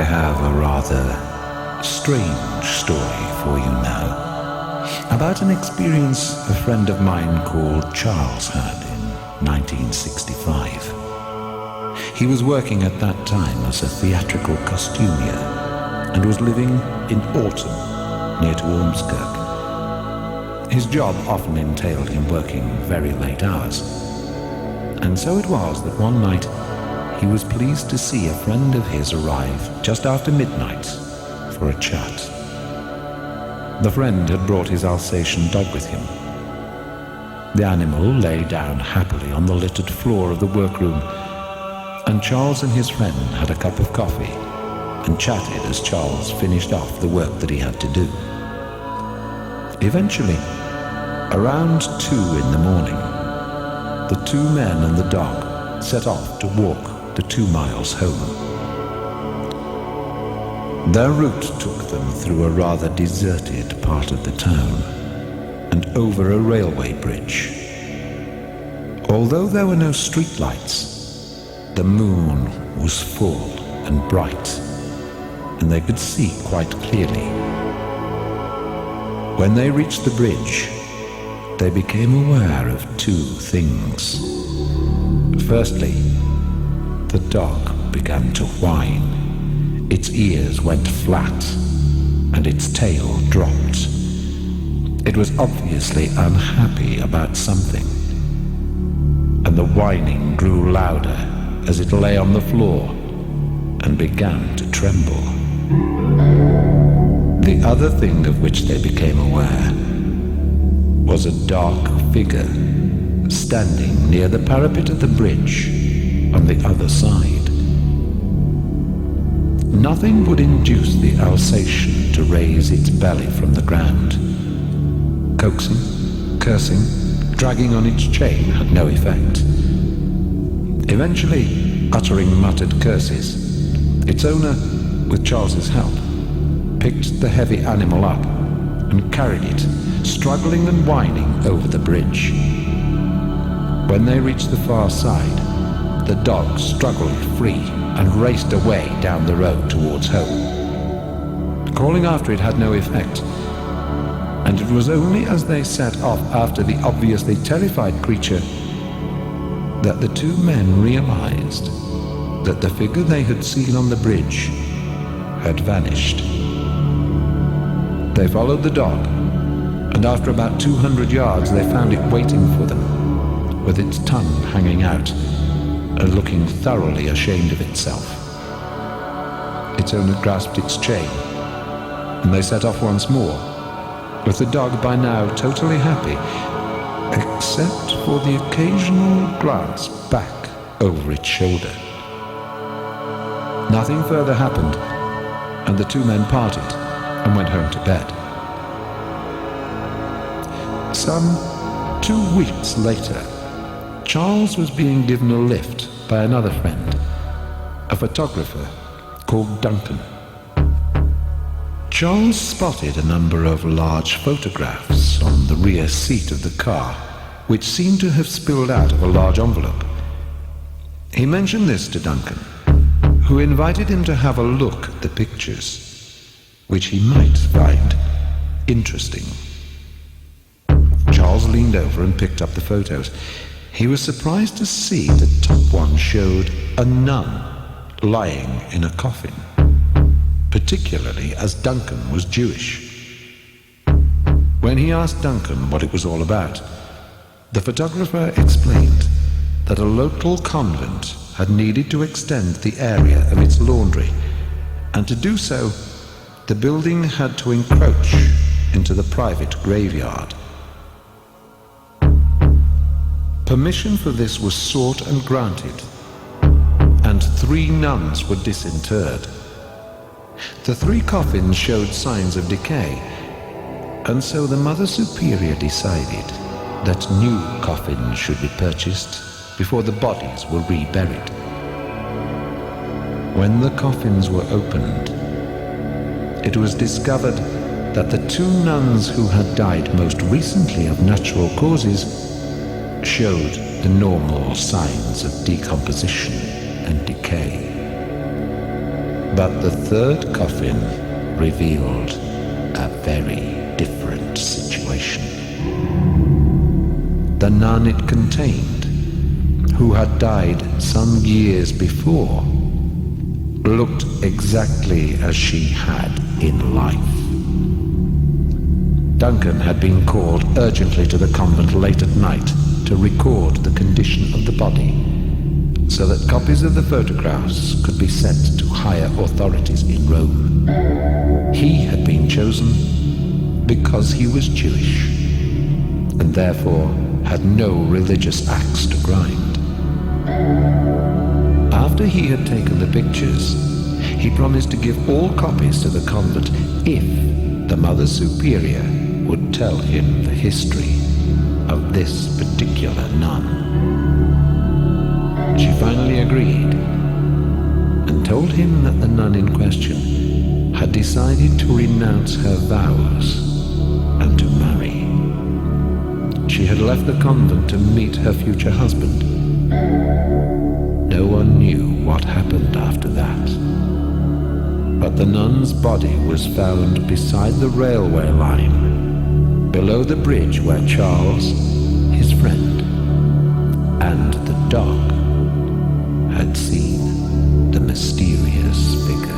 have a rather strange story for you now, about an experience a friend of mine called Charles had in 1965. He was working at that time as a theatrical costumier and was living in Autumn, near to Ormskirk. His job often entailed him working very late hours, and so it was that one night he was pleased to see a friend of his arrive just after midnight for a chat. The friend had brought his Alsatian dog with him. The animal lay down happily on the littered floor of the workroom, and Charles and his friend had a cup of coffee and chatted as Charles finished off the work that he had to do. Eventually, around 2 in the morning, the two men and the dog set off to walk the 2 miles home. Their route took them through a rather deserted part of the town and over a railway bridge. Although there were no streetlights, the moon was full and bright, and they could see quite clearly. When they reached the bridge, they became aware of 2 things. Firstly, the dog began to whine. Its ears went flat, and its tail dropped. It was obviously unhappy about something, and the whining grew louder as it lay on the floor and began to tremble. The other thing of which they became aware was a dark figure standing near the parapet of the bridge on the other side. Nothing would induce the Alsatian to raise its belly from the ground. Coaxing, cursing, dragging on its chain had no effect. Eventually, uttering muttered curses, its owner, with Charles's help, picked the heavy animal up and carried it, struggling and whining, over the bridge. When they reached the far side, the dog struggled free and raced away down the road towards home. Calling after it had no effect, and it was only as they set off after the obviously terrified creature that the 2 men realized that the figure they had seen on the bridge had vanished. They followed the dog, and after about 200 yards they found it waiting for them, with its tongue hanging out and looking thoroughly ashamed of itself. Its owner grasped its chain, and they set off once more, with the dog by now totally happy, except for the occasional glance back over its shoulder. Nothing further happened, and the 2 men parted and went home to bed. Some 2 weeks later, Charles was being given a lift by another friend, a photographer called Duncan. Charles spotted a number of large photographs on the rear seat of the car, which seemed to have spilled out of a large envelope. He mentioned this to Duncan, who invited him to have a look at the pictures, which he might find interesting. Charles leaned over and picked up the photos. He was surprised to see the top one showed a nun lying in a coffin, particularly as Duncan was Jewish. When he asked Duncan what it was all about, the photographer explained that a local convent had needed to extend the area of its laundry, and to do so, the building had to encroach into the private graveyard. Permission for this was sought and granted, and 3 nuns were disinterred. The 3 coffins showed signs of decay, and so the Mother Superior decided that new coffins should be purchased before the bodies were reburied. When the coffins were opened, it was discovered that the 2 nuns who had died most recently of natural causes showed the normal signs of decomposition and decay. But the third coffin revealed a very different situation. The nun it contained, who had died some years before, looked exactly as she had in life. Duncan had been called urgently to the convent late at night to record the condition of the body, so that copies of the photographs could be sent to higher authorities in Rome. He had been chosen because he was Jewish, and therefore had no religious axe to grind. After he had taken the pictures, he promised to give all copies to the convent if the Mother Superior would tell him the history of this particular nun. She finally agreed and told him that the nun in question had decided to renounce her vows and to marry. She had left the convent to meet her future husband. No one knew what happened after that. But the nun's body was found beside the railway line, below the bridge where Charles, his friend, and the dog had seen the mysterious figure.